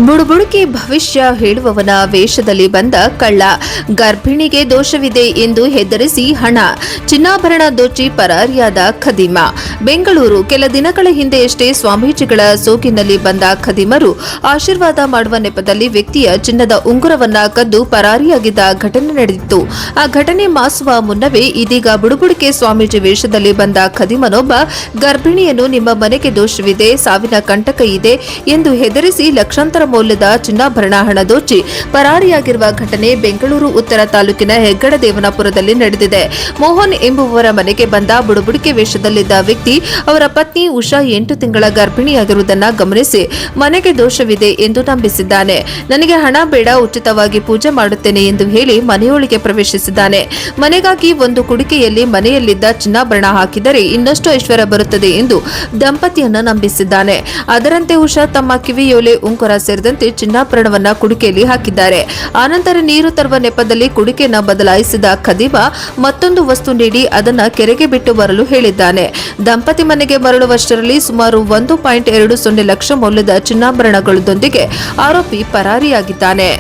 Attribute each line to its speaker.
Speaker 1: ಬುಡುಬುಡುಕಿ ಭವಿಷ್ಯ ಹೇಳುವವನ ವೇಷದಲ್ಲಿ ಬಂದ ಕಳ್ಳ, ಗರ್ಭಿಣಿಗೆ ದೋಷವಿದೆ ಎಂದು ಹೆದರಿಸಿ ಹಣ, ಚಿನ್ನಾಭರಣ ದೋಚಿ ಪರಾರಿಯಾದ ಖದೀಮ. ಬೆಂಗಳೂರು. ಕೆಲ ದಿನಗಳ ಹಿಂದೆಯಷ್ಟೇ ಸ್ವಾಮೀಜಿಗಳ ಸೋಗಿನಲ್ಲಿ ಬಂದ ಖದೀಮರು ಆಶೀರ್ವಾದ ಮಾಡುವ ನೆಪದಲ್ಲಿ ವ್ಯಕ್ತಿಯ ಚಿನ್ನದ ಉಂಗುರವನ್ನ ಕದ್ದು ಪರಾರಿಯಾಗಿದ್ದ ಘಟನೆ ನಡೆದಿತ್ತು. ಆ ಘಟನೆ ಮಾಸುವ ಮುನ್ನವೇ ಇದೀಗ ಬುಡುಬುಡುಕೆ ಸ್ವಾಮೀಜಿ ವೇಷದಲ್ಲಿ ಬಂದ ಖದೀಮನೊಬ್ಬ ಗರ್ಭಿಣಿಯನ್ನು ನಿಮ್ಮ ಮನೆಗೆ ದೋಷವಿದೆ, ಸಾವಿನ ಕಂಟಕ ಇದೆ ಎಂದು ಹೆದರಿಸಿ ಲಕ್ಷಾಂತರ ಮೌಲ್ಯದ ಚಿನ್ನಾಭರಣ ಹಣ ದೋಚಿ ಪರಾರಿಯಾಗಿರುವ ಘಟನೆ ಬೆಂಗಳೂರು ಉತ್ತರ ತಾಲೂಕಿನ ಹೆಗ್ಗಡ ದೇವನಪುರದಲ್ಲಿ ನಡೆದಿದೆ. ಮೋಹನ್ ಎಂಬುವವರ ಮನೆಗೆ ಬಂದ ಬುಡುಬುಡಿಕೆ ವೇಷದಲ್ಲಿದ್ದ ವ್ಯಕ್ತಿ ಅವರ ಪತ್ನಿ ಉಷಾ 8 ತಿಂಗಳ ಗರ್ಭಿಣಿಯಾಗಿರುವುದನ್ನು ಗಮನಿಸಿ ಮನೆಗೆ ದೋಷವಿದೆ ಎಂದು ನಂಬಿಸಿದ್ದಾನೆ. ನನಗೆ ಹಣ ಬೇಡ, ಉಚಿತವಾಗಿ ಪೂಜೆ ಮಾಡುತ್ತೇನೆ ಎಂದು ಹೇಳಿ ಮನೆಯೊಳಗೆ ಪ್ರವೇಶಿಸಿದ್ದಾನೆ. ಮನೆಗಾಗಿ ಒಂದು ಕುಡಿಕೆಯಲ್ಲಿ ಮನೆಯಲ್ಲಿದ್ದ ಚಿನ್ನಾಭರಣ ಹಾಕಿದರೆ ಇನ್ನಷ್ಟು ಐಶ್ವರ್ಯ ಬರುತ್ತದೆ ಎಂದು ದಂಪತಿಯನ್ನ ನಂಬಿಸಿದ್ದಾನೆ. ಅದರಂತೆ ಉಷಾ ತಮ್ಮ ಕಿವಿಯೋಲೆ, ಉಂಗುರ ಸೇರಿದಂತೆ ಚಿನ್ನಾಭರಣವನ್ನ ಕುಡಿಕೆಯಲ್ಲಿ ಹಾಕಿದ್ದಾರೆ. ಆನಂತರ ನೀರು ತರುವ ನೆಪದಲ್ಲಿ ಕುಡಿಕೆಯನ್ನು ಬದಲಾಯಿಸಿದ ಖದೀಮ ಮತ್ತೊಂದು ವಸ್ತು ನೀಡಿ ಅದನ್ನ ಕೆರೆಗೆ ಬಿಟ್ಟು ಬರಲು ಹೇಳಿದ್ದಾನೆ. ದಂಪತಿ ಮನೆಗೆ ಮರಳುವಷ್ಟರಲ್ಲಿ ಸುಮಾರು 1.20 ಲಕ್ಷ ಮೌಲ್ಯದ ಚಿನ್ನಾಭರಣಗಳೊಂದಿಗೆ ಆರೋಪಿ ಪರಾರಿಯಾಗಿದ್ದಾನೆ.